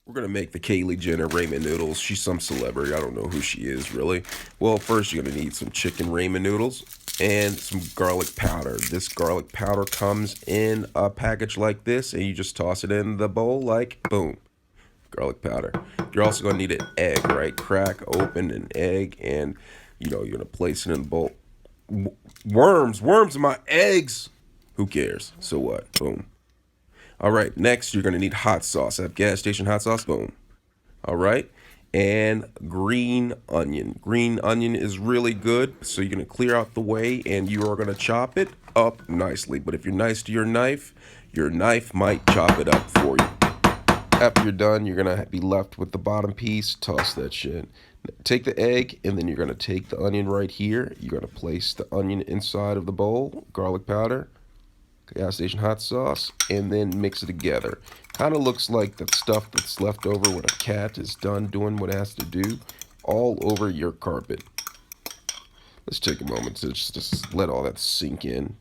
We're gonna make the Kaylee Jenner Ramen Noodles. She's some celebrity. I don't know who she is really. Well, first you're gonna need some chicken ramen noodles and some garlic powder. This garlic powder comes in a package like this, and you just toss it in the bowl like boom, garlic powder. You're also gonna need an egg, right? Crack open an egg, and you're gonna place it in the bowl. Worms in my eggs. Who cares? So what? Boom. All right, next you're gonna need hot sauce. I have gas station hot sauce. Boom. All right, and green onion. Green onion is really good, so you're gonna clear out the way and you are gonna chop it up nicely. But if you're nice to your knife might chop it up for you. After you're done, you're gonna be left with the bottom piece. Toss that shit. Take the egg, and then you're gonna take the onion right here. You're gonna place the onion inside of the bowl, garlic powder, gas station hot sauce, and then mix it together. Kind of looks like the stuff that's left over when a cat is done doing what it has to do, all over your carpet. Let's take a moment to just let all that sink in.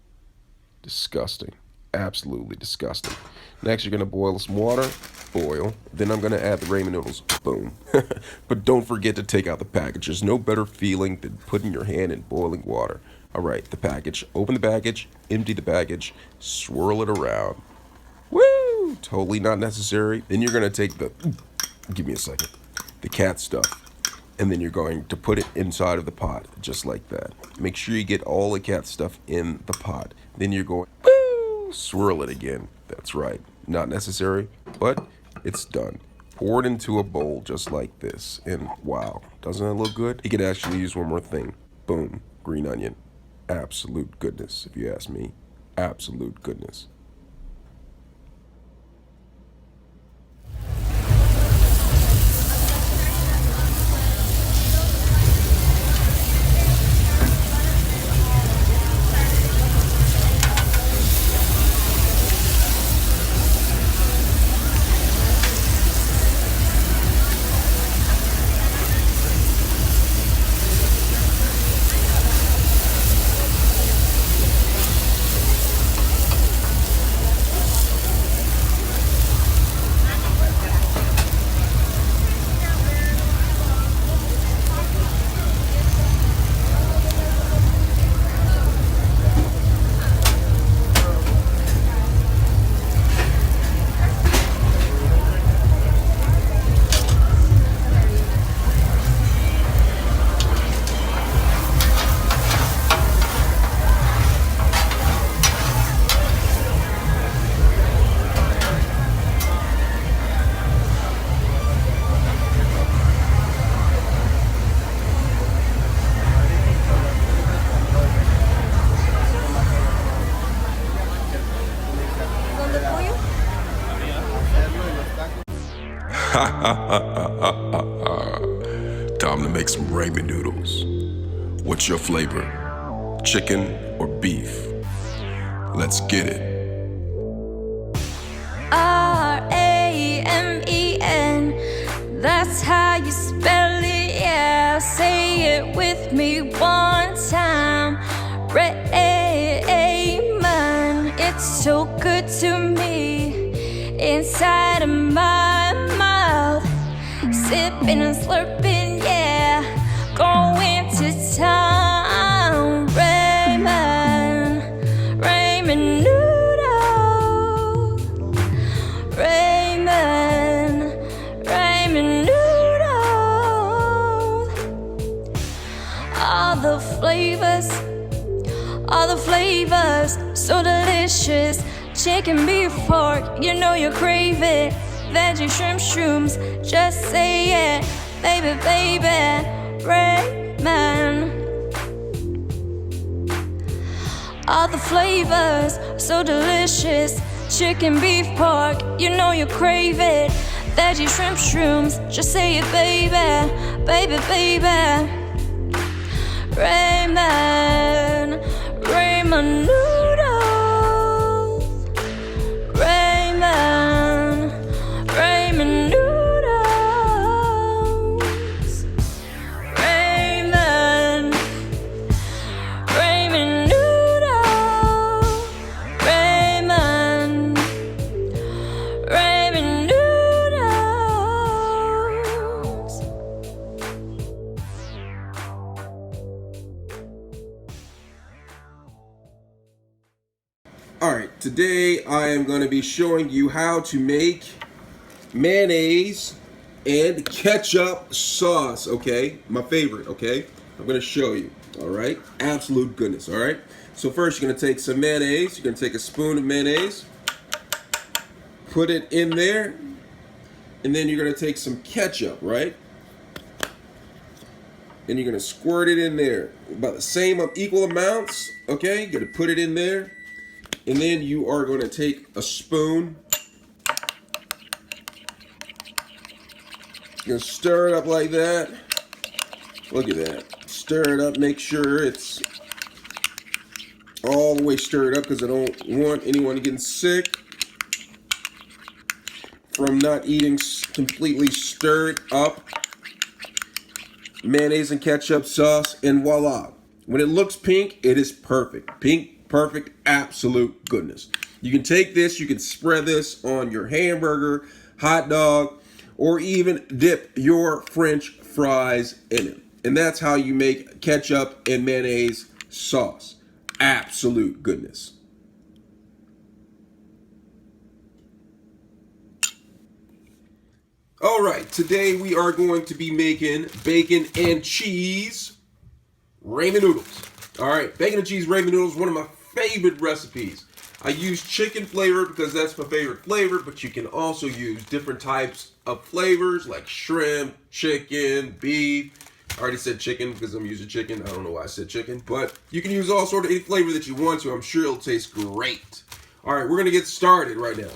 Disgusting. Absolutely disgusting. Next, you're gonna boil some water. Boil. Then I'm gonna add the ramen noodles. Boom. But don't forget to take out the package. There's no better feeling than putting your hand in boiling water. All right, the package. Open the package, empty the package, swirl it around. Woo! Totally not necessary. Then you're gonna take give me a second, the cat stuff, and then you're going to put it inside of the pot, just like that. Make sure you get all the cat stuff in the pot. Then you're going, woo! Swirl it again. That's right. Not necessary, but it's done. Pour it into a bowl just like this, and wow, doesn't it look good? You could actually use one more thing. Boom, green onion. Absolute goodness, if you ask me. Absolute goodness. Time to make some ramen noodles. What's your flavor? Chicken or beef? Let's get it. Ramen, that's how you spell it, yeah. Say it with me one time. Ramen, it's so good to me. Inside of my mouth, sipping and slurping, yeah. Going to town. Ramen noodle. Ramen noodle. All the flavors, so delicious. Chicken, beef, pork, you know you crave it. Veggie, shrimp, shrooms, just say it. Baby, baby, Ramen. All the flavors, so delicious. Chicken, beef, pork, you know you crave it. Veggie, shrimp, shrooms, just say it, baby. Baby, baby, Ramen. Ramen noodles. Ramen noodles. Ramen noodles. Ramen noodles. Alright, today I am going to be showing you how to make mayonnaise and ketchup sauce, okay? My favorite, okay? I'm going to show you, alright? Absolute goodness, alright? So first you're going to take some mayonnaise. You're going to take a spoon of mayonnaise, put it in there, and then you're going to take some ketchup, right? And you're going to squirt it in there. About the same equal amounts, okay? You're going to put it in there. And then you are going to take a spoon. You're going to stir it up like that. Look at that. Stir it up. Make sure it's all the way stirred up because I don't want anyone getting sick from not eating completely stirred up mayonnaise and ketchup sauce. And voila. When it looks pink, it is perfect. Pink, perfect, absolute goodness. You can take this, you can spread this on your hamburger, hot dog, or even dip your French fries in it. And that's how you make ketchup and mayonnaise sauce. Absolute goodness. All right, today we are going to be making bacon and cheese ramen noodles. All right, bacon and cheese ramen noodles, one of my favorite recipes. I use chicken flavor because that's my favorite flavor, but you can also use different types of flavors like shrimp, chicken, beef. I already said chicken because I'm using chicken. I don't know why I said chicken, but you can use all sort of any flavor that you want to. I'm sure it'll taste great. All right, we're gonna get started right now.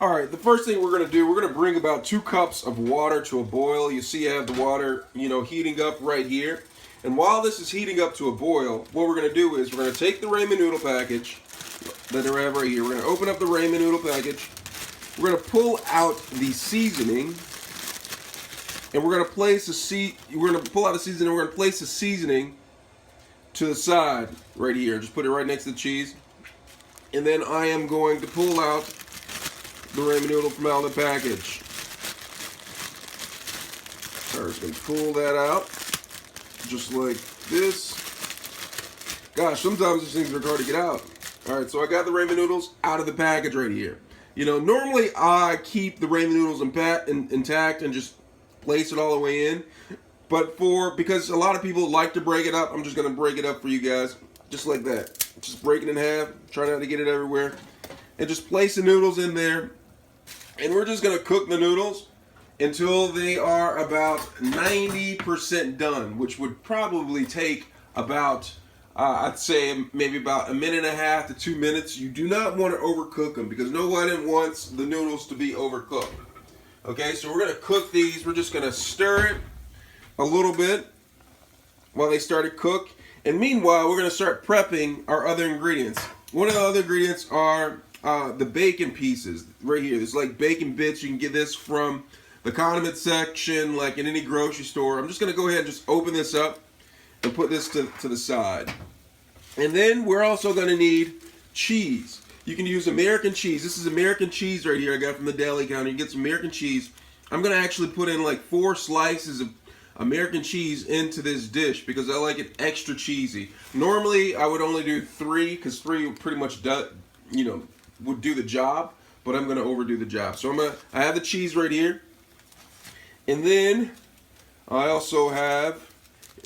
All right, the first thing we're gonna do, we're gonna bring about 2 cups of water to a boil. You see I have the water, heating up right here. And while this is heating up to a boil, what we're gonna do is we're gonna take the ramen noodle package that I have right here. We're gonna open up the ramen noodle package. We're gonna pull out the seasoning, and we're gonna place we're gonna pull out the seasoning. We're gonna place the seasoning to the side right here. Just put it right next to the cheese, and then I am going to pull out the ramen noodle from out of the package. I'm just gonna pull that out, just like this. Gosh, sometimes these things are hard to get out. All right, so I got the ramen noodles out of the package right here. Normally I keep the ramen noodles intact and just place it all the way in. But because a lot of people like to break it up, I'm just gonna break it up for you guys, just like that. Just break it in half, try not to get it everywhere. And just place the noodles in there. And we're just gonna cook the noodles until they are about 90% done, which would probably take about, I'd say maybe about 1.5 to 2 minutes. You do not want to overcook them because nobody wants the noodles to be overcooked. Okay, so we're gonna cook these. We're just gonna stir it a little bit while they start to cook. And meanwhile, we're gonna start prepping our other ingredients. One of the other ingredients are the bacon pieces right here. It's like bacon bits. You can get this from the condiment section, like in any grocery store. I'm just gonna go ahead and just open this up and put this to the side. And then we're also gonna need cheese. You can use American cheese. This is American cheese right here I got from the deli counter. You get some American cheese. I'm gonna actually put in like 4 slices of American cheese into this dish because I like it extra cheesy. Normally I would only do 3 because 3 pretty much would do the job, but I'm gonna overdo the job. So I have the cheese right here. And then I also have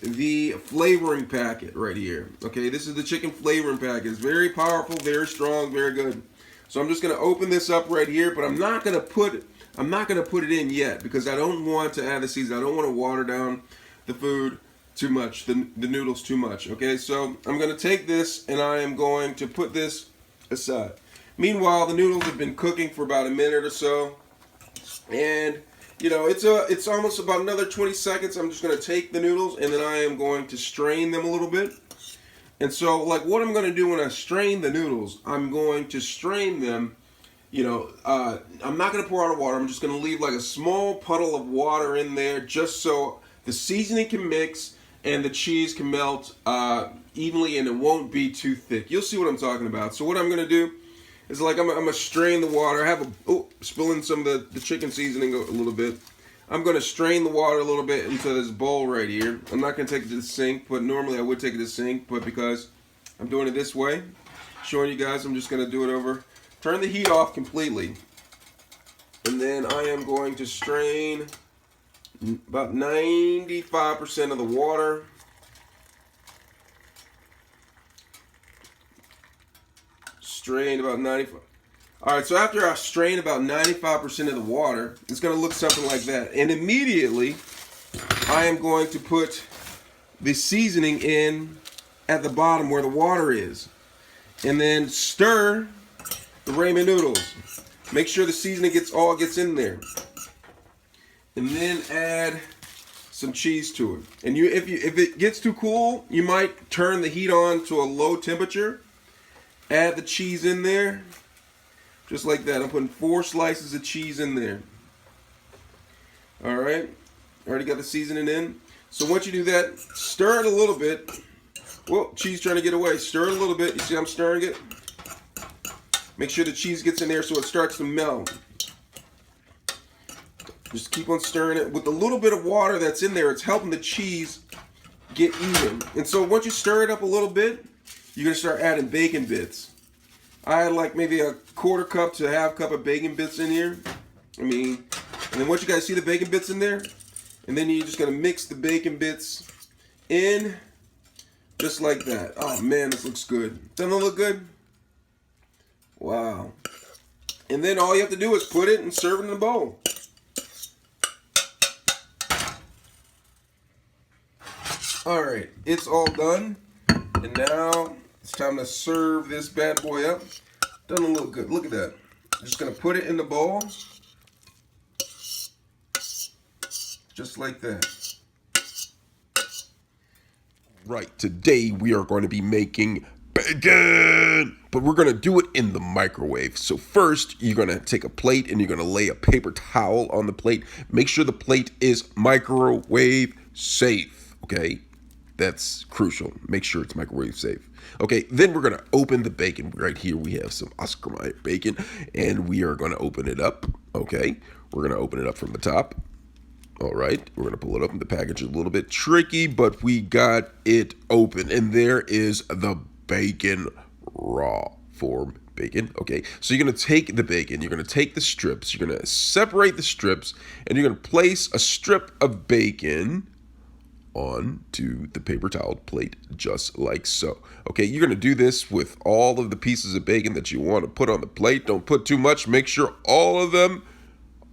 the flavoring packet right here. Okay, this is the chicken flavoring packet. It's very powerful, very strong, very good. So I'm just gonna open this up right here, but I'm not gonna put it in yet because I don't want to add the seasoning. I don't want to water down the food too much, the noodles too much. Okay, so I'm gonna take this and I am going to put this aside. Meanwhile, the noodles have been cooking for about a minute or so, and it's almost about another 20 seconds. I'm just going to take the noodles and then I am going to strain them a little bit. And so, like, what I'm going to do when I strain the noodles, I'm going to strain them, I'm not going to pour out water. I'm just going to leave like a small puddle of water in there just so the seasoning can mix and the cheese can melt evenly and it won't be too thick. You'll see what I'm talking about. So what I'm going to do is I'm gonna strain the water. I have spilling some of the chicken seasoning a little bit. I'm gonna strain the water a little bit into this bowl right here. I'm not gonna take it to the sink, but normally I would take it to the sink, but because I'm doing it this way, showing you guys. I'm just going to do it over. Turn the heat off completely. And then I am going to strain about 95% of the water. Strain about 95. Alright, so after I strain about 95% of the water, it's going to look something like that. And immediately, I am going to put the seasoning in at the bottom where the water is. And then stir the Ramen noodles. Make sure the seasoning gets in there. And then add some cheese to it. And if it gets too cool, you might turn the heat on to a low temperature. Add the cheese in there. Just like that. I'm putting 4 slices of cheese in there. Alright. Already got the seasoning in. So once you do that, stir it a little bit. Whoa, cheese trying to get away. Stir it a little bit. You see I'm stirring it? Make sure the cheese gets in there so it starts to melt. Just keep on stirring it. With the little bit of water that's in there, it's helping the cheese get even. And so once you stir it up a little bit, you're going to start adding bacon bits. I had like maybe a 1/4 cup to 1/2 cup of bacon bits in here. And then once you guys see the bacon bits in there, and then you're just going to mix the bacon bits in just like that. Oh man, this looks good. Doesn't it look good? Wow. And then all you have to do is put it and serve it in a bowl. Alright, it's all done. And now it's time to serve this bad boy up. Doesn't look good. Look at that. I'm just going to put it in the bowl. Just like that. Right, today we are going to be making bacon, but we're going to do it in the microwave. So first, you're going to take a plate and you're going to lay a paper towel on the plate. Make sure the plate is microwave safe, okay? That's crucial. Make sure it's microwave safe. Okay, then we're going to open the bacon. Right here we have some Oscar Mayer bacon, and we are going to open it up, okay? We're going to open it up from the top. All right, we're going to pull it open. The package is a little bit tricky, but we got it open. And there is the bacon, raw form bacon. Okay, so you're going to take the bacon, you're going to take the strips, you're going to separate the strips, and you're going to place a strip of bacon onto the paper towel plate, just like so. Okay, you're going to do this with all of the pieces of bacon that you want to put on the plate. Don't put too much. Make sure all of them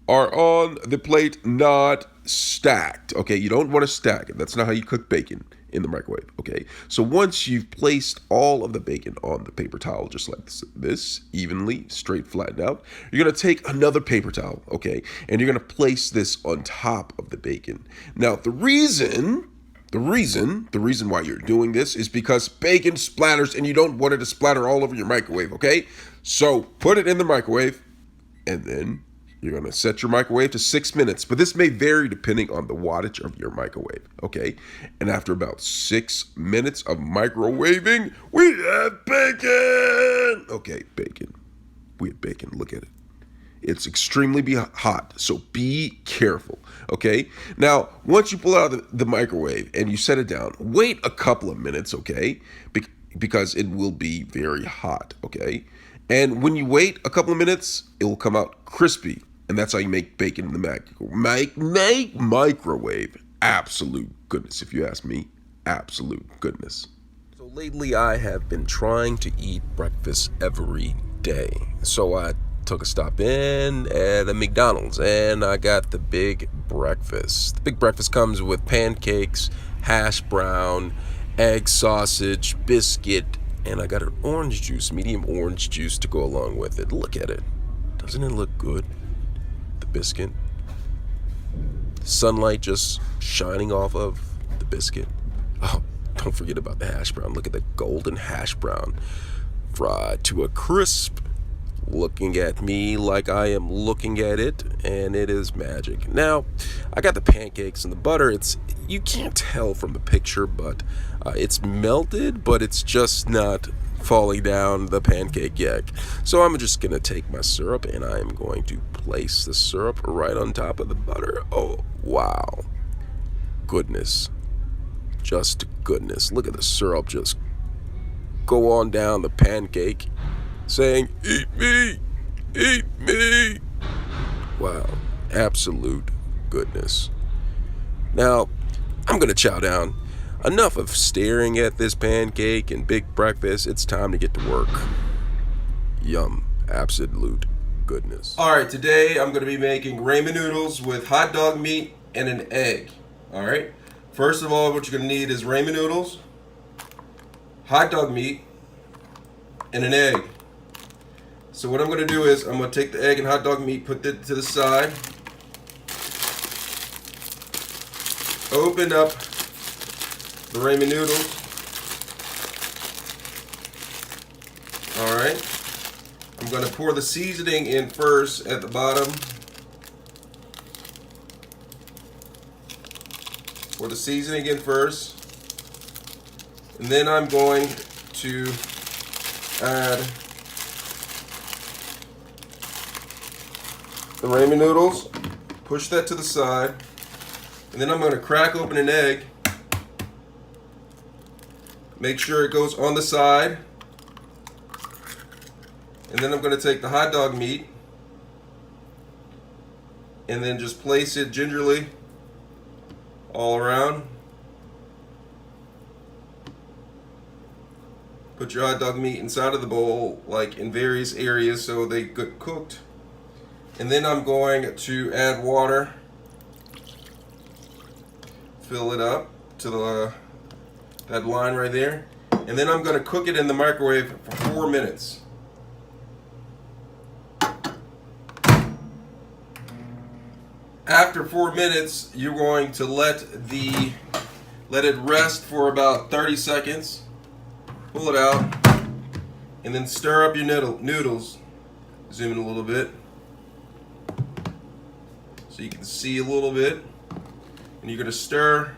are on the plate, not stacked. Okay, you don't want to stack it. That's not how you cook bacon in the microwave. Okay, so once you've placed all of the bacon on the paper towel, just like this, evenly, straight, flattened out, you're going to take another paper towel, okay, and you're going to place this on top of the bacon. Now, the reason why you're doing this is because bacon splatters and you don't want it to splatter all over your microwave, okay? So put it in the microwave, and then you're going to set your microwave to 6 minutes, but this may vary depending on the wattage of your microwave, okay? And after about 6 minutes of microwaving, we have bacon! Okay, bacon. We have bacon. Look at it. It's extremely hot, so be careful, okay? Now, once you pull it out of the microwave and you set it down, wait a couple of minutes, okay? Because it will be very hot, okay? And when you wait a couple of minutes, it will come out crispy. And that's how you make bacon in the microwave. Absolute goodness, if you ask me. Absolute goodness. So lately, I have been trying to eat breakfast every day. So I took a stop in at a McDonald's, and I got the big breakfast. The big breakfast comes with pancakes, hash brown, egg sausage, biscuit, and I got an orange juice, medium orange juice to go along with it. Look at it. Doesn't it look good? The biscuit. Sunlight just shining off of the biscuit. Oh, don't forget about the hash brown. Look at the golden hash brown. Fried to a crisp. Looking at me like I am looking at it, and it is magic. Now, I got the pancakes and the butter. You can't tell from the picture, but it's melted, but it's just not falling down the pancake yet. So I'm just gonna take my syrup and I'm going to place the syrup right on top of the butter. Oh, wow. Goodness. Just goodness. Look at the syrup just go on down the pancake saying, "Eat me, eat me." Wow, absolute goodness. Now, I'm gonna chow down. Enough of staring at this pancake and big breakfast. It's time to get to work. Yum, absolute goodness. All right, today I'm gonna be making ramen noodles with hot dog meat and an egg. All right, first of all, what you're gonna need is ramen noodles, hot dog meat, and an egg. So what I'm gonna do is I'm gonna take the egg and hot dog meat, put it to the side, open up the ramen noodles. All right, I'm gonna pour the seasoning in first at the bottom. Pour the seasoning in first, and then I'm going to add the ramen noodles, push that to the side, and then I'm going to crack open an egg. Make sure it goes on the side. And then I'm going to take the hot dog meat and then just place it gingerly all around. Put your hot dog meat inside of the bowl, like in various areas so they get cooked. And then I'm going to add water. Fill it up to that line right there. And then I'm going to cook it in the microwave for 4 minutes. After 4 minutes, you're going to let it rest for about 30 seconds. Pull it out, and then stir up your noodles. Zoom in a little bit so you can see a little bit. And you're gonna stir,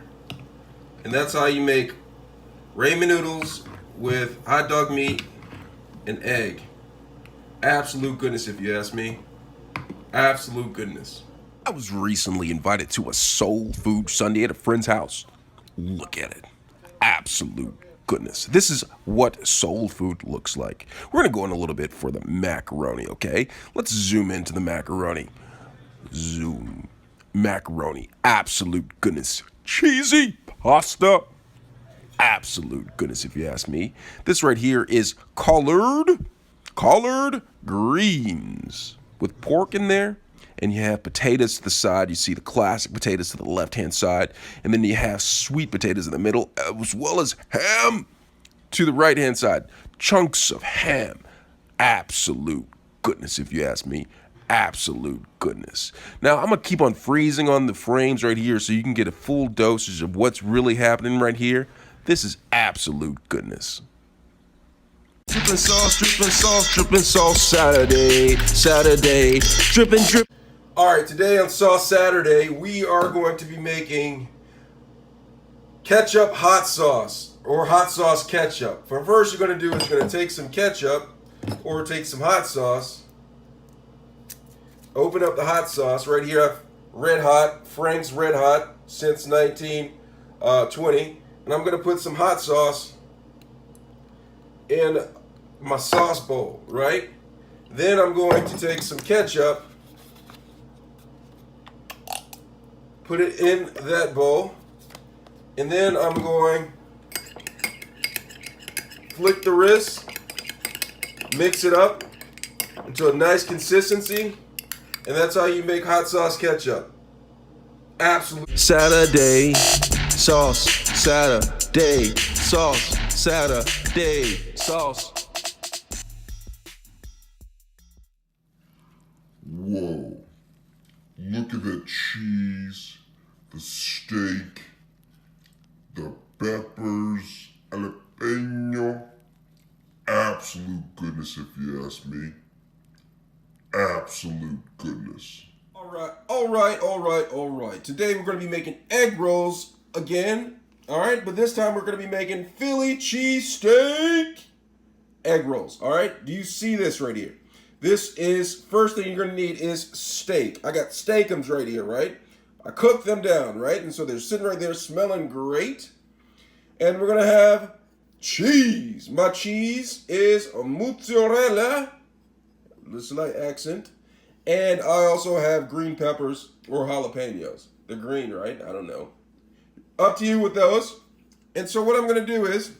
and that's how you make ramen noodles with hot dog meat and egg. Absolute goodness, if you ask me. Absolute goodness. I was recently invited to a soul food Sunday at a friend's house. Look at it. Absolute goodness. This is what soul food looks like. We're gonna go in a little bit for the macaroni, okay? Let's zoom into the macaroni. Zoom. Macaroni. Absolute goodness. Cheesy pasta. Absolute goodness, if you ask me. This right here is collard greens with pork in there. And you have potatoes to the side. You see the classic potatoes to the left-hand side. And then you have sweet potatoes in the middle, as well as ham to the right-hand side. Chunks of ham. Absolute goodness, if you ask me. Absolute goodness. Now, I'm going to keep on freezing on the frames right here so you can get a full dosage of what's really happening right here. This is absolute goodness. Drippin' sauce, drippin' sauce, drippin' sauce, Saturday, drippin' drip. All right, today on Sauce Saturday, we are going to be making ketchup hot sauce, or hot sauce ketchup. First you're going to do is you're going to take some ketchup, or take some hot sauce, open up the hot sauce. Right here I have Red Hot, Frank's Red Hot, since 1920. And I'm going to put some hot sauce in my sauce bowl, right? Then I'm going to take some ketchup, put it in that bowl, and then I'm going to flick the wrist, mix it up until a nice consistency, and that's how you make hot sauce ketchup. Absolutely. Saturday sauce, Saturday sauce, Saturday sauce. Whoa, look at the cheese, the steak, the peppers, jalapeno. Absolute goodness, if you ask me. Absolute goodness. All right. Today we're going to be making egg rolls again. All right, but this time we're going to be making Philly cheesesteak egg rolls. All right, do you see this right here? This is, first thing you're going to need is steak. I got steakums right here, right? I cooked them down, right? And so they're sitting right there smelling great. And we're going to have cheese. My cheese is mozzarella. The slight accent. And I also have green peppers or jalapenos. They're green, right? I don't know. Up to you with those. And so what I'm going to do is,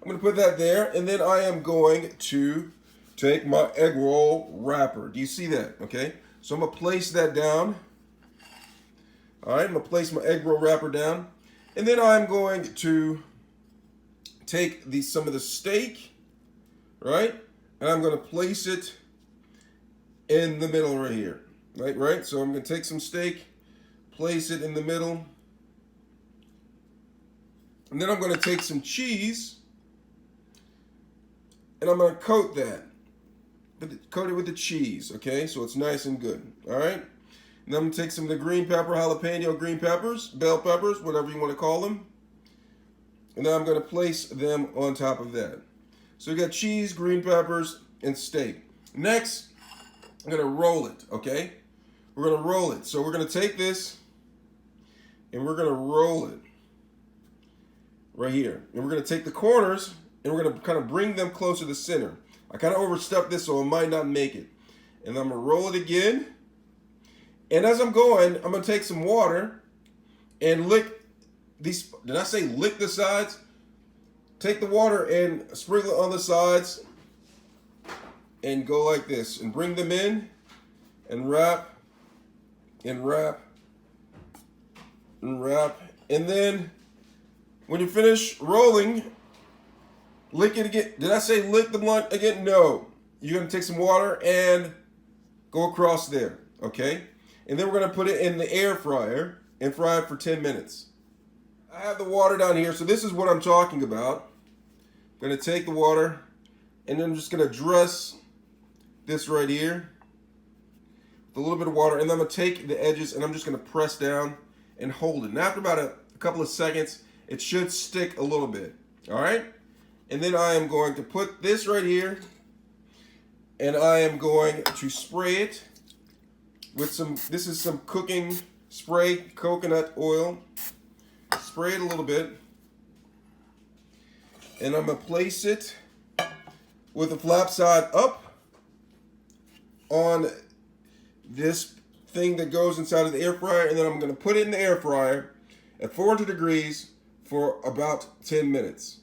I'm going to put that there. And then I am going to take my egg roll wrapper. Do you see that? Okay. So I'm going to place that down. All right. I'm going to place my egg roll wrapper down. And then I'm going to take some of the steak, right? And I'm going to place it in the middle right here, right? So I'm going to take some steak, place it in the middle. And then I'm going to take some cheese, and I'm going to coat that. Coat it with the cheese, okay? So it's nice and good, all right? And then I'm going to take some of the green pepper, jalapeno green peppers, bell peppers, whatever you want to call them. And then I'm going to place them on top of that. So we got cheese, green peppers, and steak. Next, I'm going to roll it, okay? We're going to roll it. So we're going to take this, and we're going to roll it right here. And we're going to take the corners, and we're going to kind of bring them closer to the center. I kind of overstepped this, so I might not make it. And I'm going to roll it again. And as I'm going, I'm going to take some water and lick these. Did I say lick the sides? Take the water and sprinkle it on the sides and go like this. And bring them in and wrap and wrap and wrap. And then when you finish rolling, lick it again. Did I say lick the blunt again? No. You're going to take some water and go across there. Okay? And then we're going to put it in the air fryer and fry it for 10 minutes. I have the water down here, so this is what I'm talking about. I'm going to take the water, and then I'm just going to dress this right here with a little bit of water, and then I'm going to take the edges, and I'm just going to press down and hold it. And after about a couple of seconds, it should stick a little bit. All right? And then I am going to put this right here, and I am going to spray it with this is some cooking spray, coconut oil. Spray it a little bit. And I'm going to place it with the flap side up on this thing that goes inside of the air fryer. And then I'm going to put it in the air fryer at 400 degrees for about 10 minutes.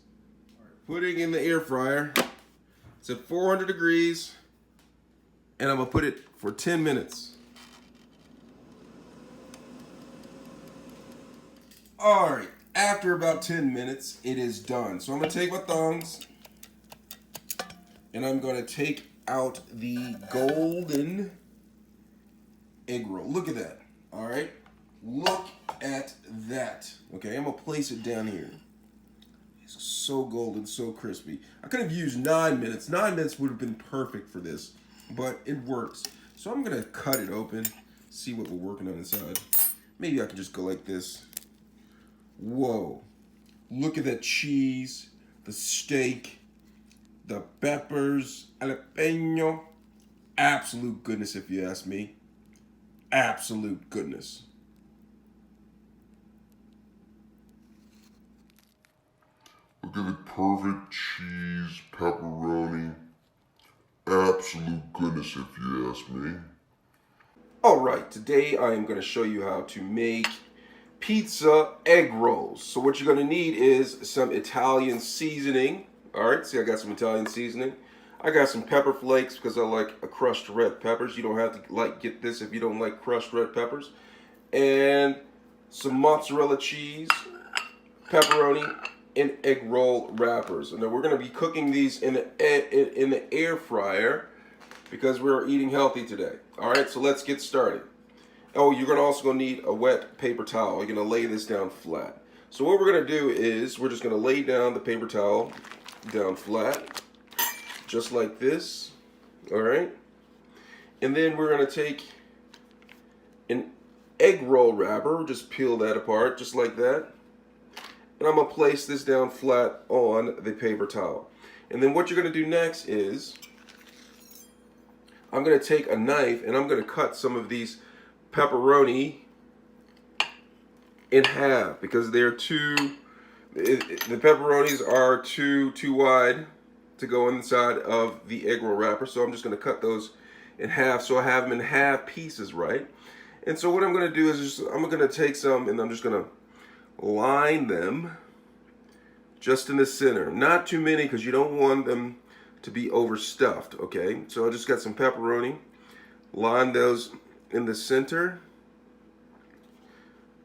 Putting in the air fryer. It's at 400 degrees. And I'm going to put it for 10 minutes. Alright, after about 10 minutes, it is done. So I'm going to take my tongs, and I'm going to take out the golden egg roll. Look at that, alright? Look at that. Okay, I'm going to place it down here. It's so golden, so crispy. I could have used 9 minutes. 9 minutes would have been perfect for this, but it works. So I'm going to cut it open, see what we're working on inside. Maybe I can just go like this. Whoa, look at that cheese, the steak, the peppers, jalapeno. Absolute goodness, if you ask me. Absolute goodness. Look at the perfect cheese, pepperoni. Absolute goodness, if you ask me. Alright, today I am going to show you how to make pizza egg rolls. So what you're going to need is some Italian seasoning. Alright, see I got some Italian seasoning. I got some pepper flakes because I like crushed red peppers. You don't have to get this if you don't like crushed red peppers. And some mozzarella cheese, pepperoni, and egg roll wrappers. And then we're going to be cooking these in the air fryer because we're eating healthy today. Alright, so let's get started. Oh, you're also going to need a wet paper towel. You're going to lay this down flat. So what we're going to do is we're just going to lay down the paper towel down flat, just like this. All right. And then we're going to take an egg roll wrapper, just peel that apart, just like that. And I'm going to place this down flat on the paper towel. And then what you're going to do next is I'm going to take a knife and I'm going to cut some of these pepperoni in half because they're too The pepperonis are too wide to go inside of the egg roll wrapper, so I'm just going to cut those in half so I have them in half pieces, right? And so what I'm going to do is I'm going to take some and I'm just going to line them just in the center. Not too many because you don't want them to be overstuffed, okay? So I just got some pepperoni, line those in the center,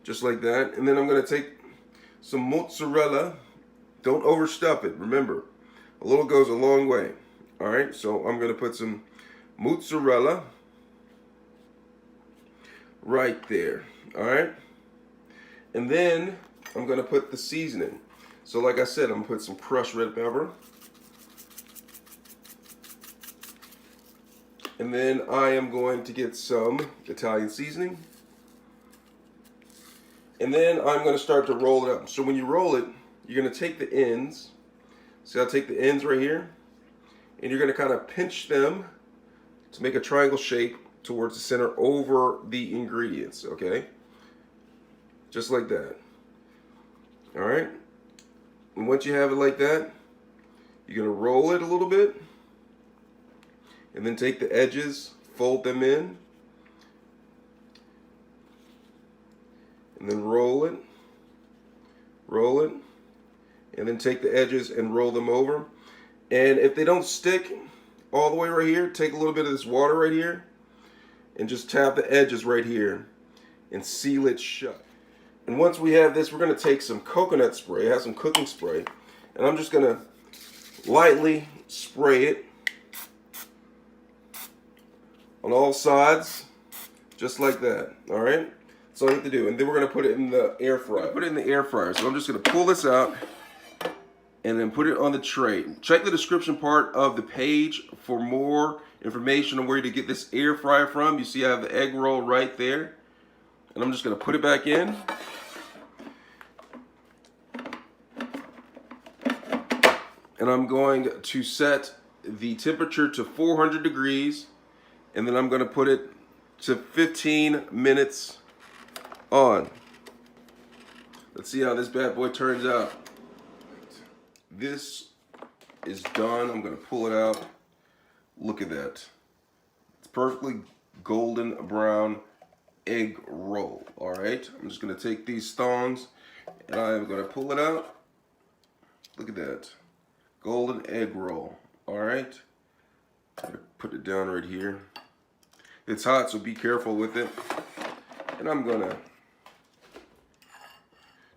just like that. And then I'm going to take some mozzarella. Don't overstuff it. Remember, a little goes a long way. All right, so I'm going to put some mozzarella right there. All right, and then I'm going to put the seasoning. So like I said, I'm going to put some crushed red pepper. And then I am going to get some Italian seasoning. And then I'm going to start to roll it up. So when you roll it, you're going to take the ends. See, I'll take the ends right here. And you're going to kind of pinch them to make a triangle shape towards the center over the ingredients, okay? Just like that. All right? And once you have it like that, you're going to roll it a little bit. And then take the edges, fold them in. And then roll it, and then take the edges and roll them over. And if they don't stick all the way right here, take a little bit of this water right here and just tap the edges right here and seal it shut. And once we have this, we're going to take some coconut spray. I have some cooking spray, and I'm just going to lightly spray it on all sides, just like that. All right? That's all you have to do. And then we're going to put it in the air fryer. Put it in the air fryer. So I'm just going to pull this out and then put it on the tray. Check the description part of the page for more information on where to get this air fryer from. You see I have the egg roll right there. And I'm just going to put it back in. And I'm going to set the temperature to 400 degrees. And then I'm going to put it to 15 minutes on. Let's see how this bad boy turns out. This is done. I'm going to pull it out. Look at that. It's perfectly golden brown egg roll. All right. I'm just going to take these thongs and I'm going to pull it out. Look at that. Golden egg roll. All right. Put it down right here. It's hot, so be careful with it. And I'm going to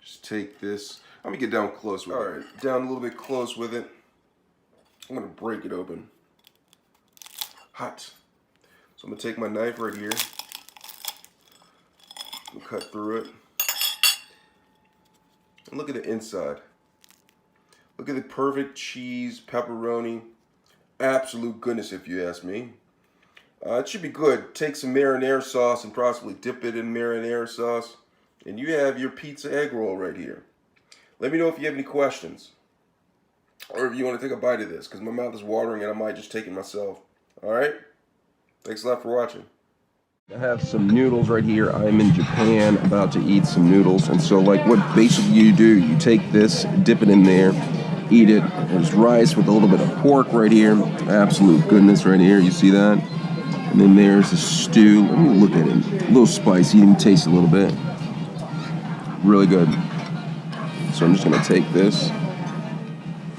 just take this. I'm gonna get down close with it. All right, down a little bit close with it. I'm gonna break it open. Hot. So I'm gonna take my knife right here and cut through it. And look at the inside. Look at the perfect cheese, pepperoni. Absolute goodness, if you ask me. It should be good. Take some marinara sauce and possibly dip it in marinara sauce. And you have your pizza egg roll right here. Let me know if you have any questions. Or if you want to take a bite of this, because my mouth is watering and I might just take it myself. Alright? Thanks a lot for watching. I have some noodles right here. I'm in Japan about to eat some noodles. And so like what basically you do, you take this, dip it in there, eat it. There's rice with a little bit of pork right here. Absolute goodness right here. You see that? And then there's a stew. Let me look at it. A little spicy. You can taste it a little bit. Really good. So I'm just going to take this.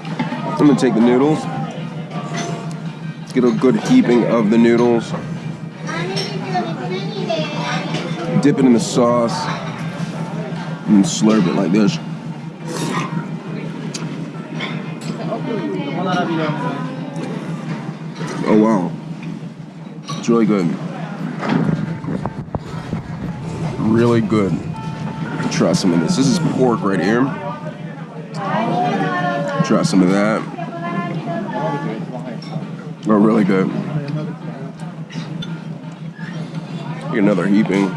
I'm going to take the noodles. Get a good heaping of the noodles. Dip it in the sauce. And slurp it like this. Oh wow. It's really good. Really good. Try some of this. This is pork right here. Try some of that. Oh, really good. Get another heaping.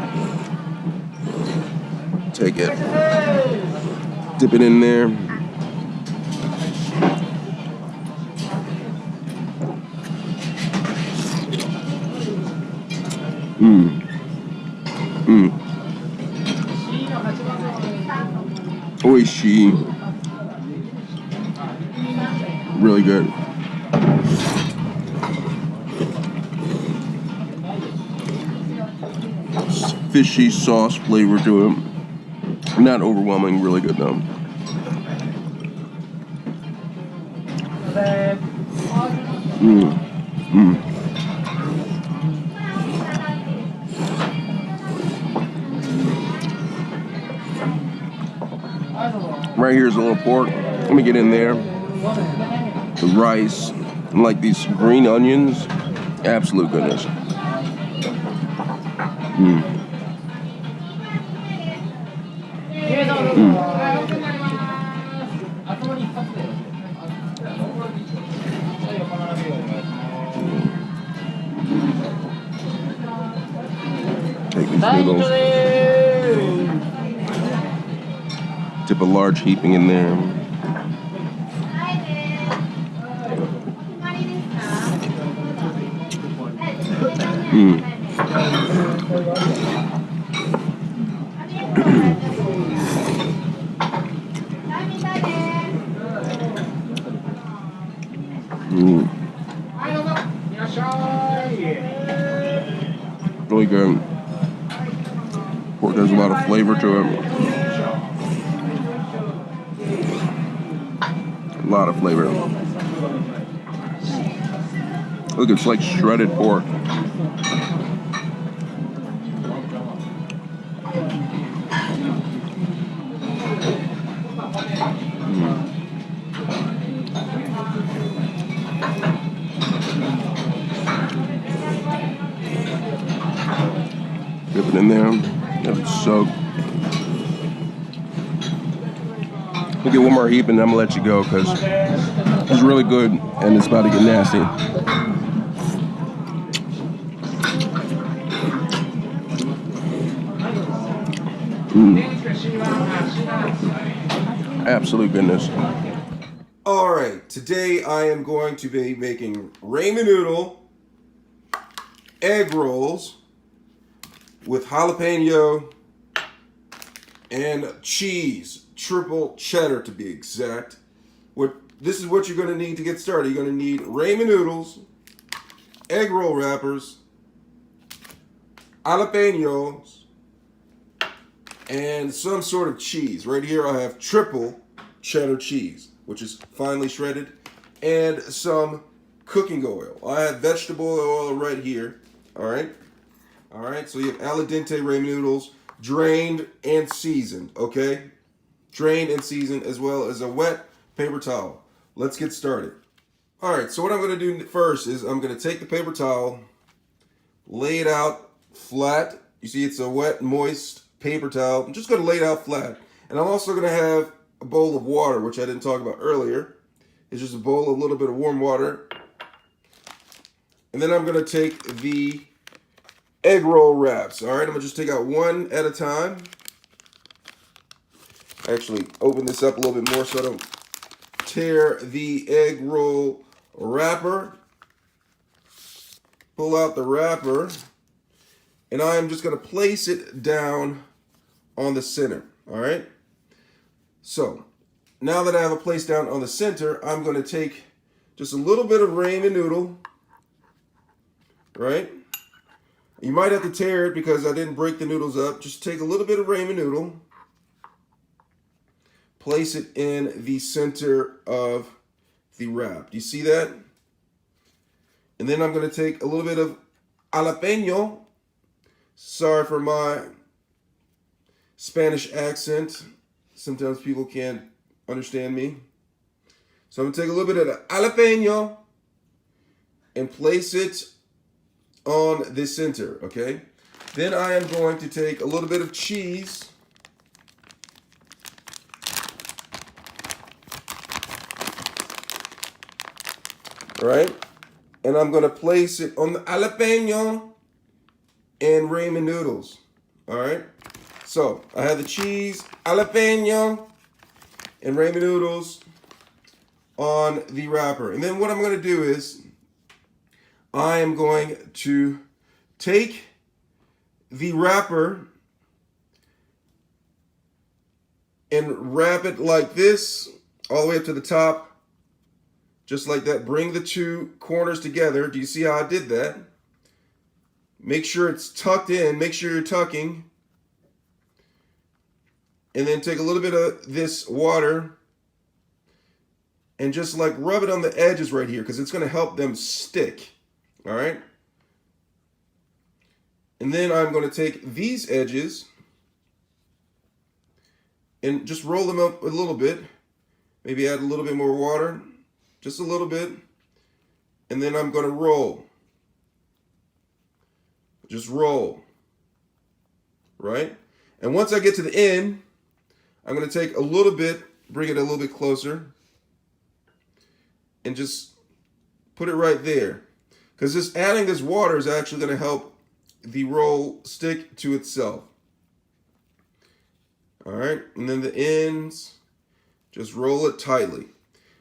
Take it. Dip it in there. Oishi. Really good. Fishy sauce flavor to it. Not overwhelming, really good though. Right here's a little pork. Let me get in there. The rice, and like these green onions. Absolute goodness. Take these noodles. Dip a large heaping in there. Really good. Pork has a lot of flavor to it. A lot of flavor. Look, it's like shredded pork. Dip it in there. Let it soak. We'll get one more heap and I'm gonna let you go because it's really good and it's about to get nasty. Absolute goodness. All right, today I am going to be making ramen noodle egg rolls with jalapeno and cheese, triple cheddar to be exact. This is what you're going to need to get started. You're going to need ramen noodles, egg roll wrappers, jalapenos, and some sort of cheese. Right here I have triple cheddar cheese, which is finely shredded, and some cooking oil. I have vegetable oil right here. All right, so you have al dente ramen noodles, drained and seasoned, okay? Drained and seasoned, as well as a wet paper towel. Let's get started. All right, so what I'm gonna do first is I'm gonna take the paper towel, lay it out flat. You see it's a wet, moist paper towel. I'm just gonna lay it out flat. And I'm also gonna have a bowl of water, which I didn't talk about earlier. It's just a bowl of a little bit of warm water. And then I'm gonna take the egg roll wraps. All right, I'm gonna just take out one at a time. Actually, open this up a little bit more so I don't tear the egg roll wrapper. Pull out the wrapper, and I am just gonna place it down on the center. All right. So now that I have it placed down on the center, I'm gonna take just a little bit of ramen noodle. Right. You might have to tear it because I didn't break the noodles up. Just take a little bit of ramen noodle, place it in the center of the wrap. Do you see that? And then I'm going to take a little bit of jalapeno. Sorry for my Spanish accent. Sometimes people can't understand me. So I'm going to take a little bit of jalapeno and place it on the center, okay? Then I am going to take a little bit of cheese. All right? And I'm gonna place it on the jalapeno and ramen noodles. All right? So I have the cheese, jalapeno, and ramen noodles on the wrapper. And then what I'm gonna do is I am going to take the wrapper and wrap it like this all the way up to the top Just like that. Bring the two corners together. Do you see how I did that? Make sure it's tucked in. Make sure you're tucking. And then take a little bit of this water and just like rub it on the edges right here because it's going to help them stick. All right. And then I'm going to take these edges and just roll them up a little bit. Maybe add a little bit more water. Just a little bit. And then I'm going to roll. Just roll. Right? And once I get to the end, I'm going to take a little bit, bring it a little bit closer, and just put it right there. Because just adding this water is actually going to help the roll stick to itself. All right, and then the ends, just roll it tightly.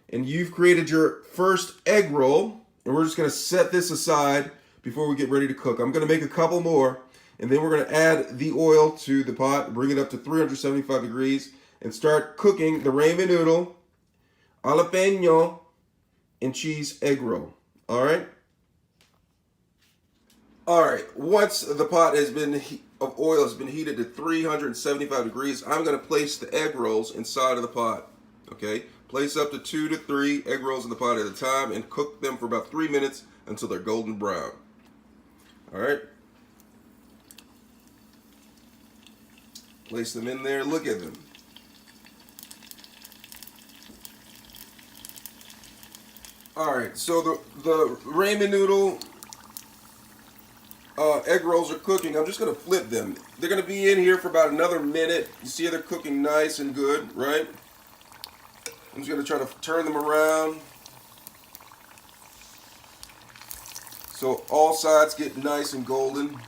And you've created your first egg roll, and we're just going to set this aside before we get ready to cook. I'm going to make a couple more, and then we're going to add the oil to the pot, bring it up to 375 degrees, and start cooking the Ramen Noodle, jalapeno, and cheese egg roll. All right? All right, once the pot of oil has been heated to 375 degrees, I'm going to place the egg rolls inside of the pot. Okay? Place up to 2 to 3 egg rolls in the pot at a time and cook them for about 3 minutes until they're golden brown. All right? Place them in there. Look at them. All right, so the Ramen Noodle egg rolls are cooking. I'm just going to flip them. They're going to be in here for about another minute. You see they're cooking nice and good, right? I'm just going to try to turn them around so all sides get nice and golden.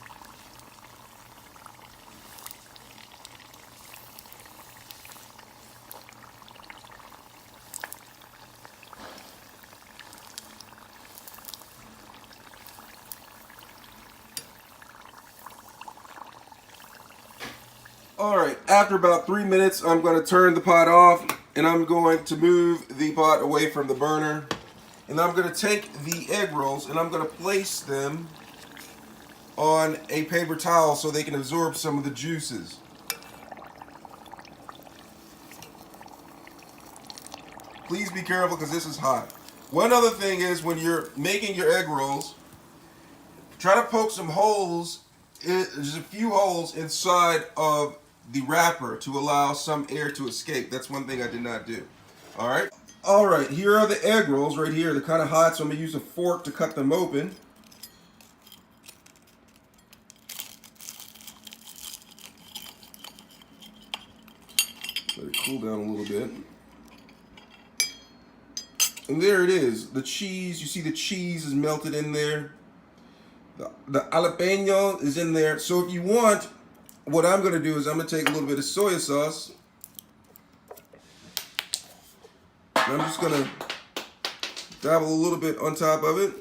All right, after about 3 minutes, I'm going to turn the pot off and I'm going to move the pot away from the burner. And I'm going to take the egg rolls and I'm going to place them on a paper towel so they can absorb some of the juices. Please be careful because this is hot. One other thing is when you're making your egg rolls, try to poke some holes, just a few holes inside of the wrapper to allow some air to escape. That's one thing I did not do. All right. All right, here are the egg rolls right here. They're kind of hot, so I'm gonna use a fork to cut them open. Let it cool down a little bit. And there it is. The cheese, you see the cheese is melted in there. The jalapeno is in there. So if you want, what I'm going to do is I'm going to take a little bit of soy sauce. And I'm just going to dabble a little bit on top of it.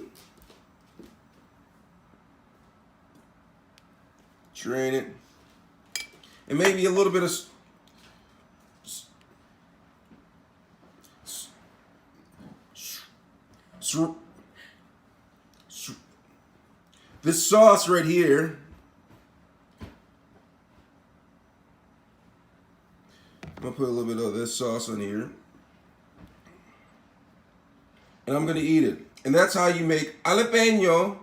Drain it. And maybe a little bit of this sauce right here. I'm gonna put a little bit of this sauce on here. And I'm gonna eat it. And that's how you make jalapeno,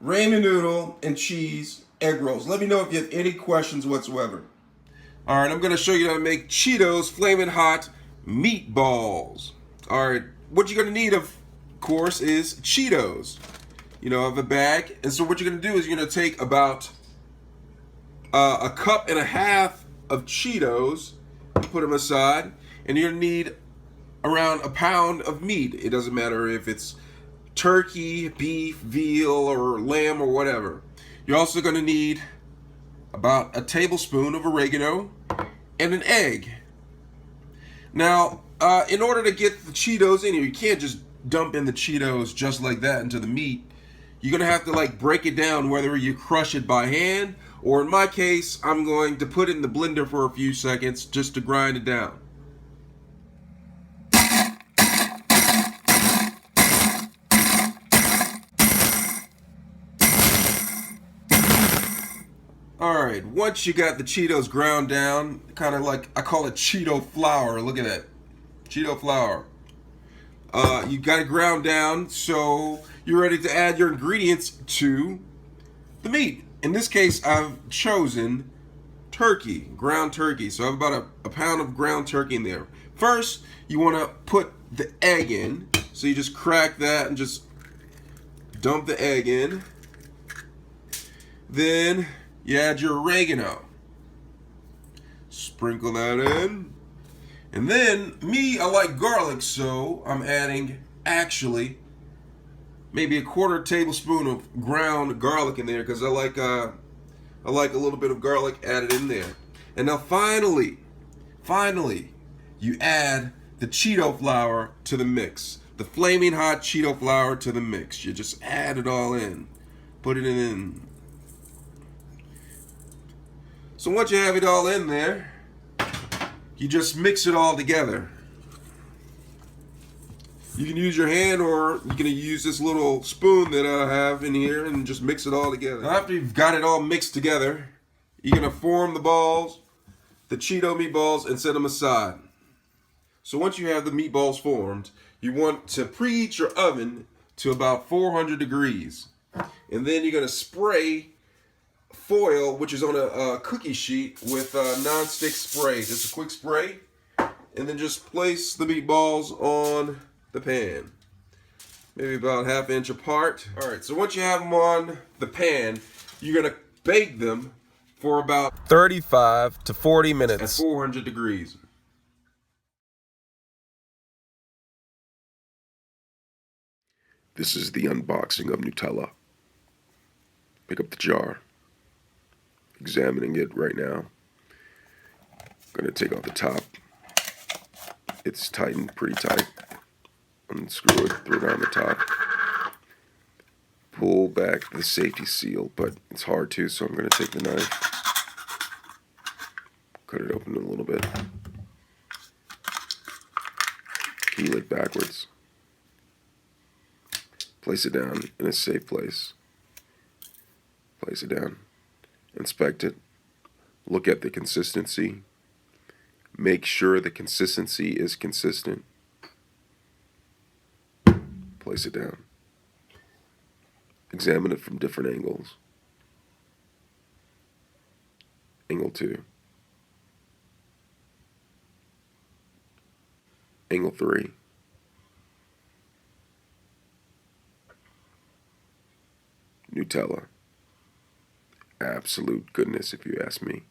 ramen noodle, and cheese egg rolls. Let me know if you have any questions whatsoever. All right, I'm gonna show you how to make Cheetos Flamin' Hot meatballs. All right, what you're gonna need, of course, is Cheetos. You know, of a bag. And so what you're gonna do is you're gonna take about a cup and a half of Cheetos, put them aside, and you're gonna need around a pound of meat. It doesn't matter if it's turkey, beef, veal, or lamb, or whatever. You're also gonna need about a tablespoon of oregano and an egg. Now, in order to get the Cheetos in here, you can't just dump in the Cheetos just like that into the meat. You're gonna have to like break it down, whether you crush it by hand, or in my case, I'm going to put it in the blender for a few seconds just to grind it down. once you got the Cheetos ground down, kind of like, I call it Cheeto flour. Look at that. Cheeto flour. You got it ground down, so you're ready to add your ingredients to the meat. In this case, I've chosen turkey, ground turkey. So I have about a pound of ground turkey in there. First, you want to put the egg in. So you just crack that and just dump the egg in. Then you add your oregano. Sprinkle that in. And then, I like garlic, so I'm adding, actually, maybe a quarter tablespoon of ground garlic in there, because I like a little bit of garlic added in there. And now finally, you add the Cheeto flour to the mix. The flaming hot Cheeto flour to the mix. You just add it all in. Put it in. So once you have it all in there, you just mix it all together. You can use your hand, or you can use this little spoon that I have in here and just mix it all together. Now after you've got it all mixed together, you're gonna form the balls, the Cheeto meatballs, and set them aside. So once you have the meatballs formed, you want to preheat your oven to about 400 degrees. And then you're gonna spray foil, which is on a cookie sheet, with non-stick spray. Just a quick spray, and then just place the meatballs on the pan, maybe about ½ inch apart. All right, so once you have them on the pan, you're gonna bake them for about 35 to 40 minutes at 400 degrees. This is the unboxing of Nutella. Pick up the jar. Examining it right now. Gonna take off the top. It's tightened pretty tight. Unscrew it, throw it on the top. Pull back the safety seal, but it's hard to, so I'm gonna take the knife. Cut it open a little bit. Peel it backwards. Place it down in a safe place. Place it down. Inspect it. Look at the consistency. Make sure the consistency is consistent. Place it down. Examine it from different angles. Angle 2. Angle 3. Nutella. Absolute goodness, if you ask me.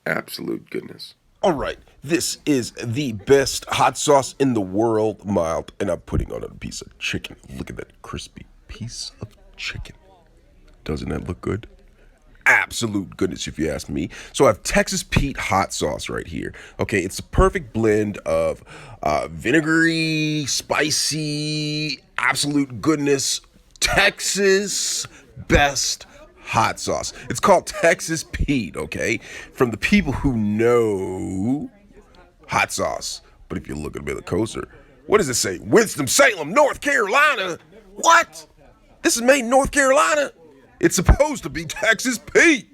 Absolute goodness. All right, this is the best hot sauce in the world, mild, and I'm putting on a piece of chicken. Look at that crispy piece of chicken. Doesn't that look good? Absolute goodness, if you ask me. So I have Texas Pete hot sauce right here. Okay, it's a perfect blend of vinegary, spicy, absolute goodness, Texas best hot sauce. It's called Texas Pete, okay? From the people who know hot sauce. But if you look a bit closer, what does it say? Winston-Salem, North Carolina. What? This is made in North Carolina? It's supposed to be Texas Pete.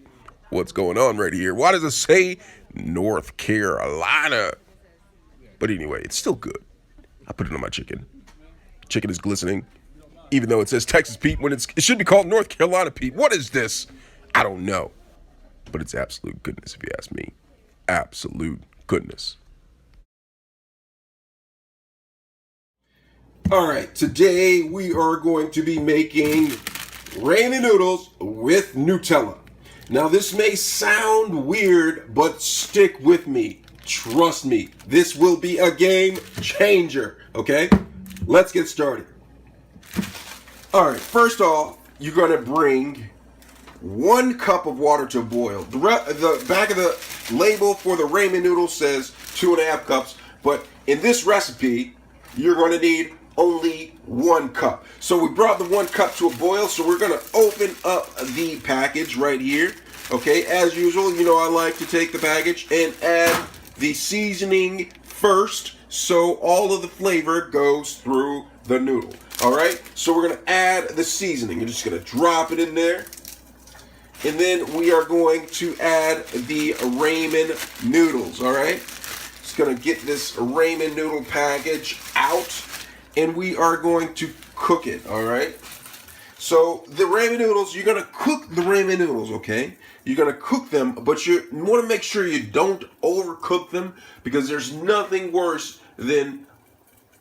What's going on right here? Why does it say North Carolina? But anyway, it's still good. I put it on my chicken. Chicken is glistening. Even though it says Texas Pete when it should be called North Carolina Pete. What is this? I don't know. But it's absolute goodness if you ask me. Absolute goodness. All right, today we are going to be making Ramen Noodles with Nutella. Now this may sound weird, but stick with me. Trust me, this will be a game changer, okay? Let's get started. All right, first off, you're gonna bring 1 cup of water to boil. The back of the label for the Ramen Noodles says 2.5 cups, but in this recipe, you're gonna need only 1 cup. So we brought the 1 cup to a boil, so we're gonna open up the package right here. Okay, as usual, you know I like to take the package and add the seasoning first, so all of the flavor goes through the noodle. All right, so we're gonna add the seasoning. You're just gonna drop it in there. And then we are going to add the Ramen Noodles, all right? Just gonna get this Ramen Noodle package out, and we are going to cook it, all right? So the Ramen Noodles, you're gonna cook the Ramen Noodles, okay? You're gonna cook them, but you wanna make sure you don't overcook them, because there's nothing worse than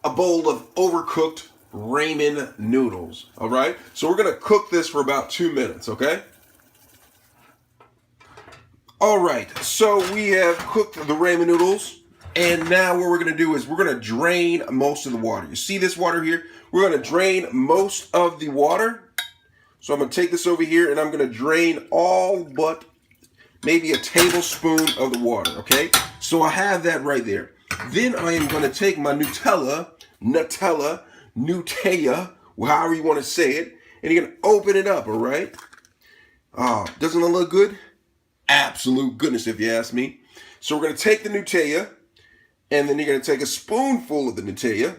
a bowl of overcooked Ramen Noodles, all right? So we're gonna cook this for about 2 minutes, okay? All right, so we have cooked the Ramen Noodles, and now what we're gonna do is we're gonna drain most of the water. You see this water here? We're gonna drain most of the water. So I'm gonna take this over here and I'm gonna drain all but maybe a tablespoon of the water, okay? So I have that right there. Then I am gonna take my Nutella, however you wanna say it, and you're gonna open it up, all right? Doesn't it look good? Absolute goodness, if you ask me. So we're gonna take the Nutella, and then you're gonna take a spoonful of the Nutella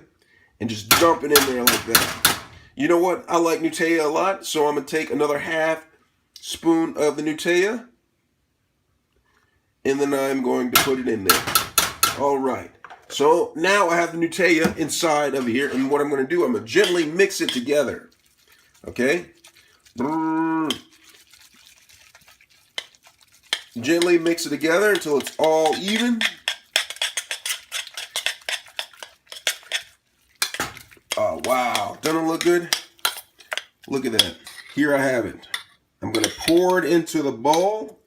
and just dump it in there like that. You know what? I like Nutella a lot, so I'm gonna take another half spoon of the Nutella, and then I'm going to put it in there. All right. So now I have the Nutella inside of here, and what I'm gonna do, I'm gonna gently mix it together. Okay? Gently mix it together until it's all even. Oh, wow. Doesn't it look good? Look at that. Here I have it. I'm going to pour it into the bowl.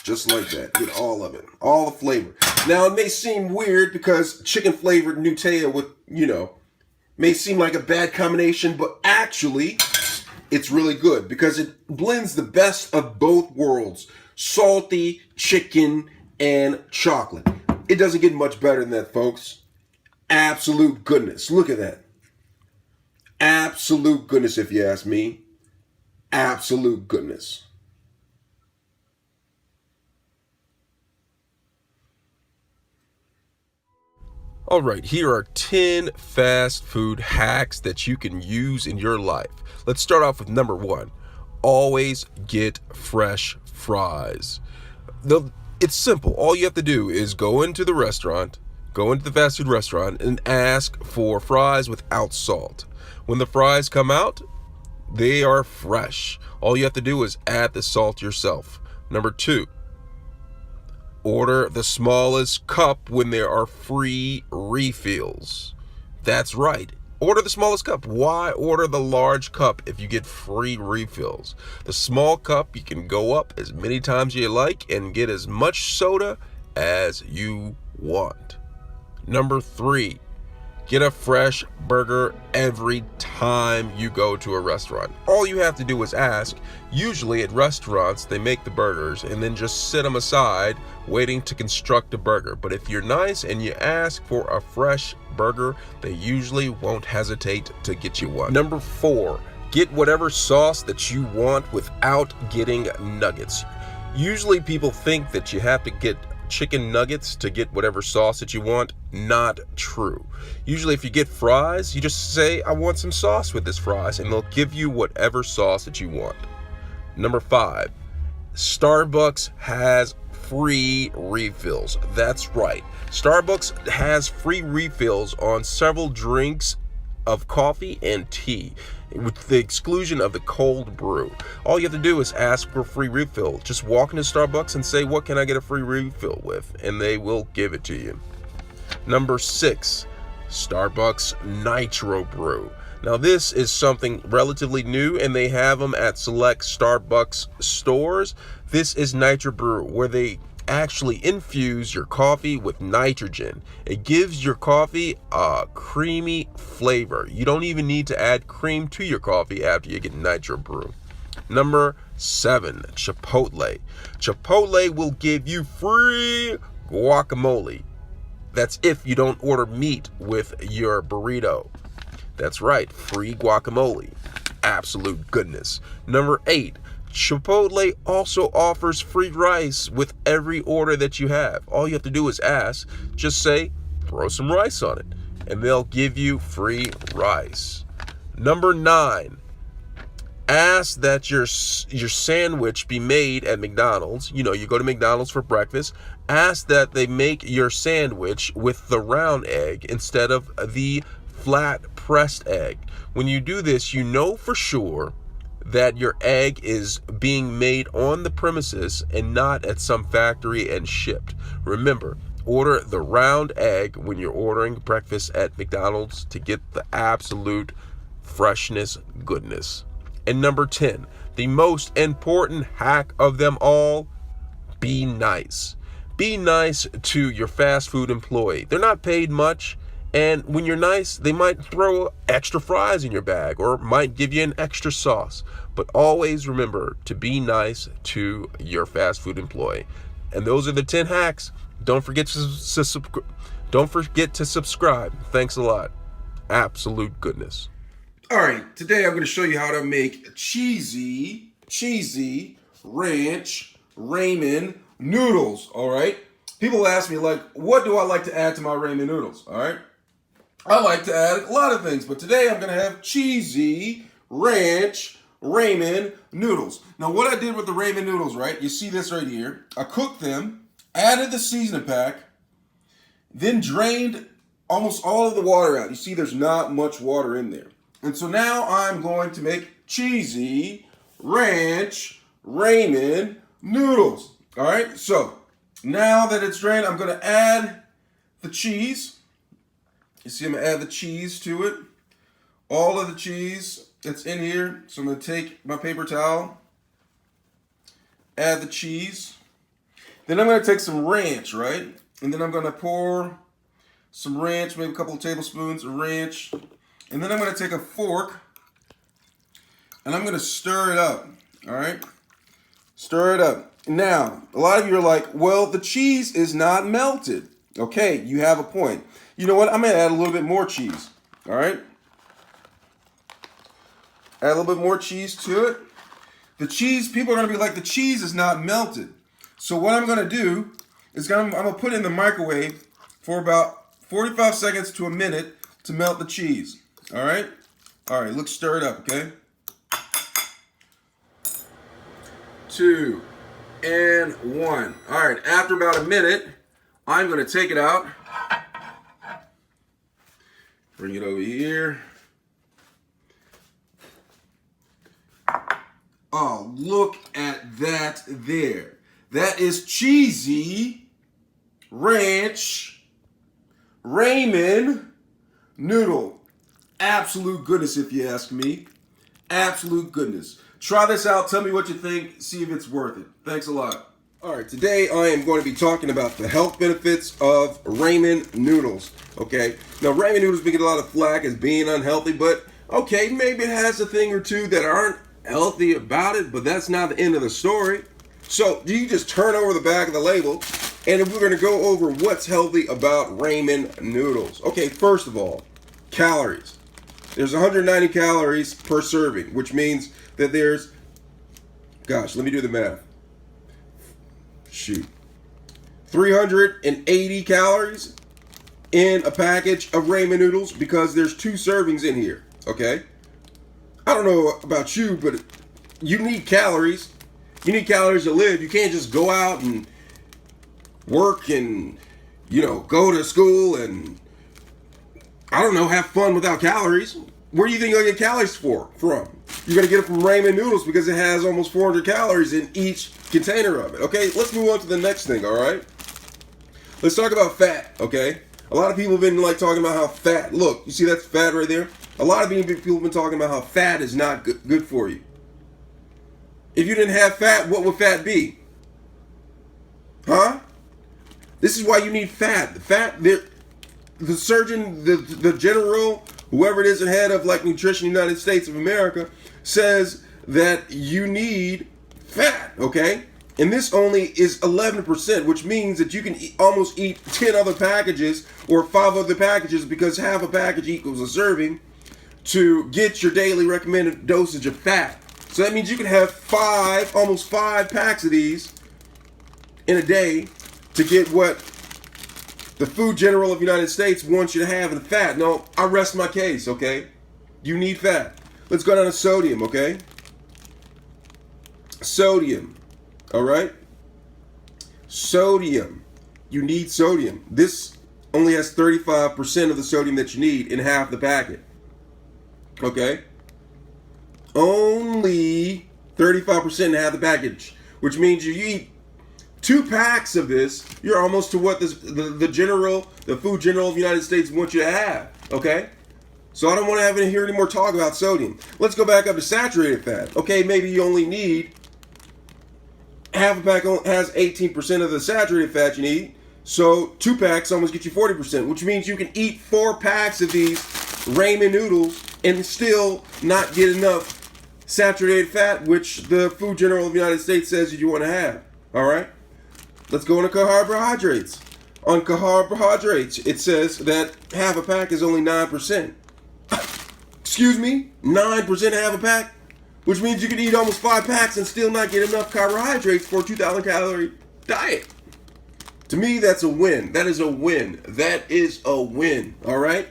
Just like that. Get all of it. All the flavor. Now, it may seem weird because chicken flavored Nutella with, may seem like a bad combination, but actually, it's really good because it blends the best of both worlds. Salty, chicken, and chocolate. It doesn't get much better than that, folks. Absolute goodness. Look at that. Absolute goodness, if you ask me. Absolute goodness. All right, here are 10 fast food hacks that you can use in your life. Let's start off with number 1. Always get fresh fries. It's simple. All you have to do is go into the fast food restaurant, and ask for fries without salt. When the fries come out, they are fresh. All you have to do is add the salt yourself. Number 2. Order the smallest cup when there are free refills. That's right. Order the smallest cup. Why order the large cup if you get free refills? The small cup, you can go up as many times as you like and get as much soda as you want. Number 3. Get a fresh burger every time you go to a restaurant. All you have to do is ask. Usually at restaurants, they make the burgers and then just sit them aside waiting to construct a burger. But if you're nice and you ask for a fresh burger, they usually won't hesitate to get you one. Number 4. Get whatever sauce that you want without getting nuggets. Usually people think that you have to get chicken nuggets to get whatever sauce that you want. Not true. Usually if you get fries, you just say, I want some sauce with this fries, and they'll give you whatever sauce that you want. Number 5, Starbucks has free refills. That's right. Starbucks has free refills on several drinks of coffee and tea, with the exclusion of the cold brew. All you have to do is ask for a free refill. Just walk into Starbucks and say, what can I get a free refill with? And they will give it to you. Number 6, Starbucks Nitro Brew. Now this is something relatively new, and they have them at select Starbucks stores. This is Nitro Brew, where they actually infuse your coffee with nitrogen. It gives your coffee a creamy flavor. You don't even need to add cream to your coffee after you get Nitro Brew. Number 7, Chipotle. Chipotle will give you free guacamole. That's if you don't order meat with your burrito. That's right, free guacamole. Absolute goodness. Number 8, Chipotle also offers free rice with every order that you have. All you have to do is ask. Just say, throw some rice on it, and they'll give you free rice. Number 9, ask that your sandwich be made at McDonald's. You know, you go to McDonald's for breakfast. Ask that they make your sandwich with the round egg instead of the flat pressed egg. When you do this, you know for sure that your egg is being made on the premises and not at some factory and shipped. Remember, order the round egg when you're ordering breakfast at McDonald's to get the absolute freshness goodness. And number 10, the most important hack of them all, be nice. Be nice to your fast food employee. They're not paid much, and when you're nice, they might throw extra fries in your bag or might give you an extra sauce. But always remember to be nice to your fast food employee. And those are the 10 hacks. Don't forget to subscribe. Thanks a lot. Absolute goodness. All right, today I'm going to show you how to make cheesy ranch ramen noodles. All right. People ask me, like, what do I like to add to my ramen noodles? All right. I like to add a lot of things, but today I'm going to have cheesy ranch ramen noodles. Now, what I did with the ramen noodles, right? You see this right here. I cooked them, added the seasoning pack, then drained almost all of the water out. You see there's not much water in there. And so now I'm going to make cheesy ranch ramen noodles. All right, so now that it's drained, I'm going to add the cheese. You see, I'm going to add the cheese to it. All of the cheese that's in here. So I'm going to take my paper towel, add the cheese. Then I'm going to take some ranch, right? And then I'm going to pour some ranch, maybe a couple of tablespoons of ranch. And then I'm going to take a fork and I'm going to stir it up, all right? Stir it up. Now, a lot of you are like, well, the cheese is not melted. Okay, you have a point. You know what? I'm going to add a little bit more cheese, all right? Add a little bit more cheese to it. The cheese, people are going to be like, the cheese is not melted. So what I'm going to do is I'm going to put it in the microwave for about 45 seconds to a minute to melt the cheese. All right? All right, let's stir it up, okay? 2 and 1. All right, after about a minute, I'm going to take it out. Bring it over here. Oh, look at that there. That is cheesy ranch ramen noodle. Absolute goodness, if you ask me. Absolute goodness. Try this out. Tell me what you think. See if it's worth it. Thanks a lot. All right, today I am going to be talking about the health benefits of ramen noodles. Okay, now ramen noodles get a lot of flack as being unhealthy, but okay, maybe it has a thing or two that aren't healthy about it, but that's not the end of the story. So you just turn over the back of the label, and we're going to go over what's healthy about ramen noodles. Okay, first of all, calories. There's 190 calories per serving, which means that there's, gosh, let me do the math. Shoot. 380 calories in a package of ramen noodles because there's 2 servings in here, okay? I don't know about you, but you need calories. You need calories to live. You can't just go out and work and, go to school and, I don't know, have fun without calories. Where do you think you're going to get calories from? You're going to get it from ramen noodles because it has almost 400 calories in each container of it. Okay, let's move on to the next thing, all right? Let's talk about fat, okay? A lot of people have been talking about how fat, look, you see that's fat right there? A lot of people have been talking about how fat is not good for you. If you didn't have fat, what would fat be? Huh? This is why you need fat. The surgeon, the general, whoever it is the head of Nutrition United States of America, says that you need fat, okay? And this only is 11%, which means that you can almost eat 10 other packages or 5 other packages because half a package equals a serving to get your daily recommended dosage of fat. So that means you can have almost 5 packs of these in a day to get what the Food General of the United States wants you to have in fat. No, I rest my case, okay? You need fat. Let's go down to sodium, okay? Sodium. All right? Sodium. You need sodium. This only has 35% of the sodium that you need in half the packet. Okay? Only 35% in half the package, which means you eat 2 packs of this, you're almost to what the Food General of the United States wants you to have. Okay? So I don't want to hear any more talk about sodium. Let's go back up to saturated fat. Okay, maybe you only need half a pack has 18% of the saturated fat you need. So 2 packs almost get you 40%, which means you can eat 4 packs of these Ramen noodles and still not get enough saturated fat, which the Food General of the United States says you want to have. All right? Let's go into carbohydrates. On carbohydrates, it says that half a pack is only 9%. Excuse me? 9% half a pack? Which means you can eat almost 5 packs and still not get enough carbohydrates for a 2,000 calorie diet. To me, that's a win. That is a win. That is a win. All right?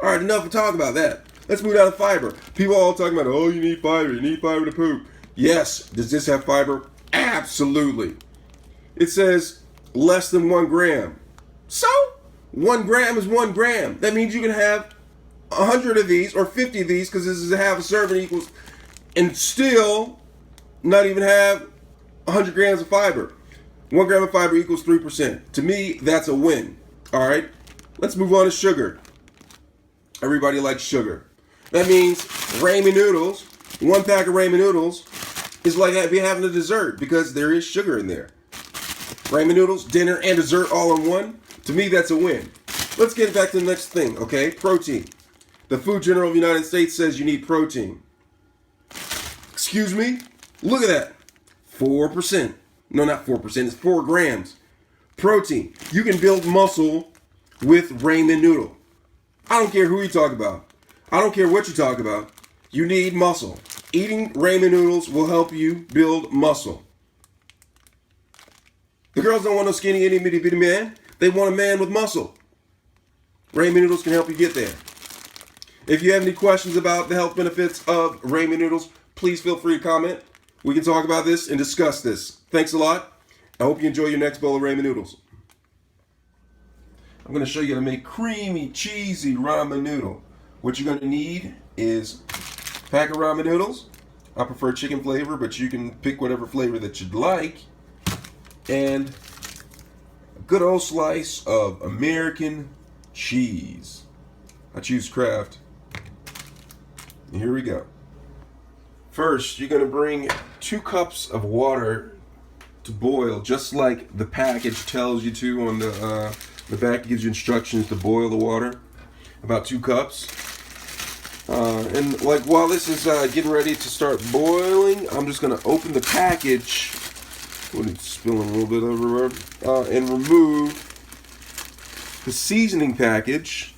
All right, enough to talk about that. Let's move down to fiber. People all talking about, oh, you need fiber. You need fiber to poop. Yes. Does this have fiber? Absolutely. It says less than 1 gram. So, 1 gram is 1 gram. That means you can have 100 of these or 50 of these, because this is a half a serving equals, and still not even have 100 grams of fiber. 1 gram of fiber equals 3%. To me, that's a win. All right? Let's move on to sugar. Everybody likes sugar. That means Ramen Noodles, 1 pack of Ramen Noodles is like having a dessert because there is sugar in there. Ramen Noodles, dinner, and dessert all in one. To me, that's a win. Let's get back to the next thing, okay? Protein. The Food General of the United States says you need protein. Excuse me? Look at that. 4%. No, not 4%. It's 4 grams. Protein. You can build muscle with Ramen Noodle. I don't care who you talk about. I don't care what you talk about. You need muscle. Eating Ramen Noodles will help you build muscle. The girls don't want no skinny, itty bitty bitty man. They want a man with muscle. Ramen Noodles can help you get there. If you have any questions about the health benefits of Ramen Noodles, please feel free to comment. We can talk about this and discuss this. Thanks a lot. I hope you enjoy your next bowl of Ramen Noodles. I'm going to show you how to make creamy, cheesy ramen noodle. What you're going to need is a pack of ramen noodles. I prefer chicken flavor, but you can pick whatever flavor that you'd like. And a good old slice of American cheese. I choose Kraft. And here we go. First, you're going to bring 2 cups of water to boil, just like the package tells you to. On the back, it gives you instructions to boil the water. About 2 cups. And like while this is getting ready to start boiling, I'm just going to open the package. It's spilling a little bit everywhere. And remove the seasoning package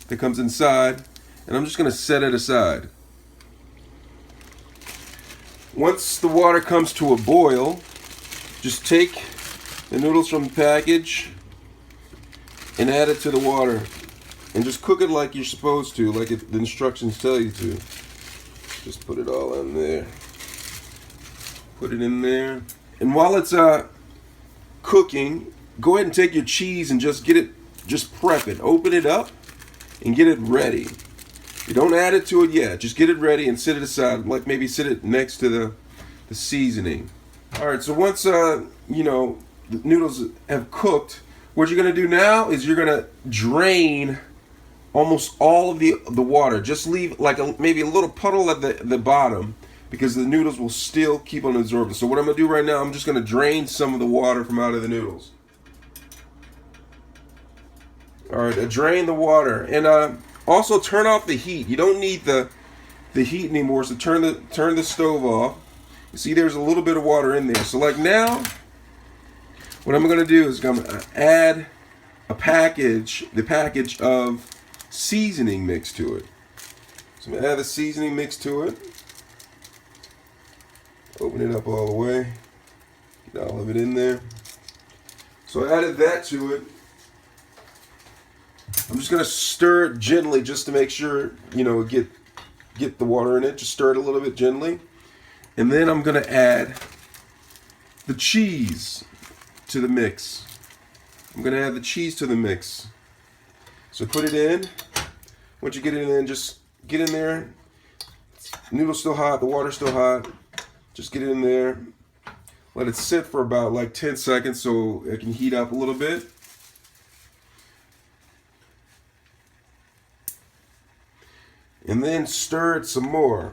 that comes inside. And I'm just going to set it aside. Once the water comes to a boil, just take the noodles from the package and add it to the water. And just cook it like you're supposed to, like the instructions tell you to. Just put it all in there. Put it in there. And while it's cooking, go ahead and take your cheese and just prep it. Open it up and get it ready. You don't add it to it yet. Just get it ready and set it aside. Like maybe sit it next to the seasoning. All right, so once the noodles have cooked, what you're going to do now is you're going to drain almost all of the water. Just leave like maybe a little puddle at the bottom, because the noodles will still keep on absorbing. So what I'm going to do right now, I'm just going to drain some of the water from out of the noodles. All right, I drain the water. And also turn off the heat. You don't need the heat anymore, so turn the stove off. You see there's a little bit of water in there. So like now, what I'm going to do is I'm going to add the package of seasoning mix to it. So I'm going to add the seasoning mix to it. Open it up all the way. Get all of it in there. So I added that to it. I'm just going to stir it gently just to make sure, get the water in it. Just stir it a little bit gently. And then I'm gonna add the cheese to the mix. I'm gonna add the cheese to the mix. So put it in. Once you get it in, just get in there. Noodle's still hot, the water's still hot. Just get it in there. Let it sit for about like 10 seconds so it can heat up a little bit. And then stir it some more.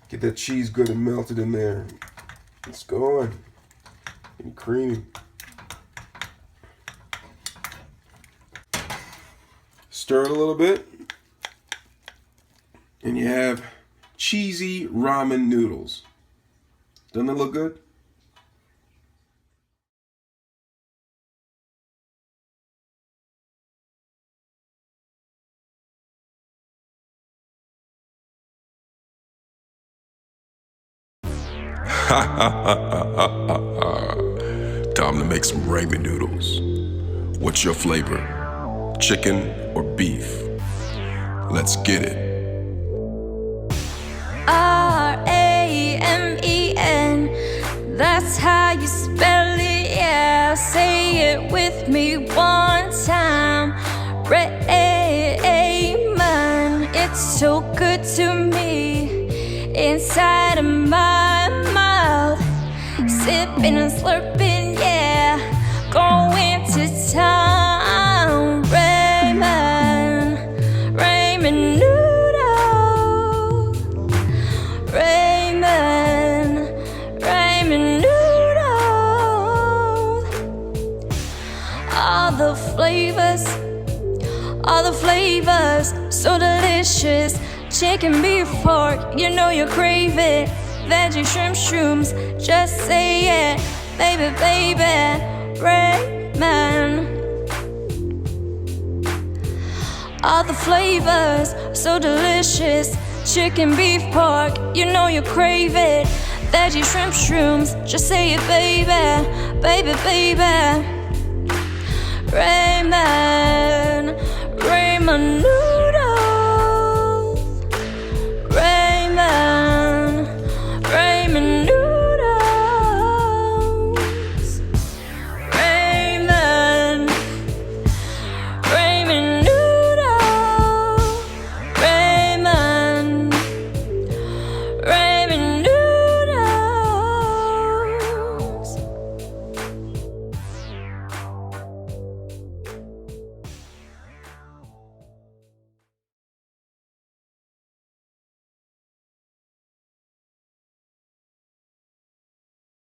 Get that cheese good and melted in there. It's going. And creamy. Stir it a little bit. And you have cheesy ramen noodles. Doesn't that look good? Time to make some Ramen Noodles. What's your flavor? Chicken or beef? Let's get it. Ramen, that's how you spell it, yeah. Say it with me one time. Ramen, it's so good to me. Inside of my mouth, sipping and slurping, yeah. Going to town. Ramen Noodles. Ramen Noodles. All the flavors, so delicious. Chicken, beef, pork, you know you crave it. Veggie, shrimp, shrooms, just say it. Baby, baby, Ramen. All the flavors, so delicious. Chicken, beef, pork, you know you crave it. Veggie, shrimp, shrooms, just say it, baby. Baby, baby, Ramen. Ramen Noodles.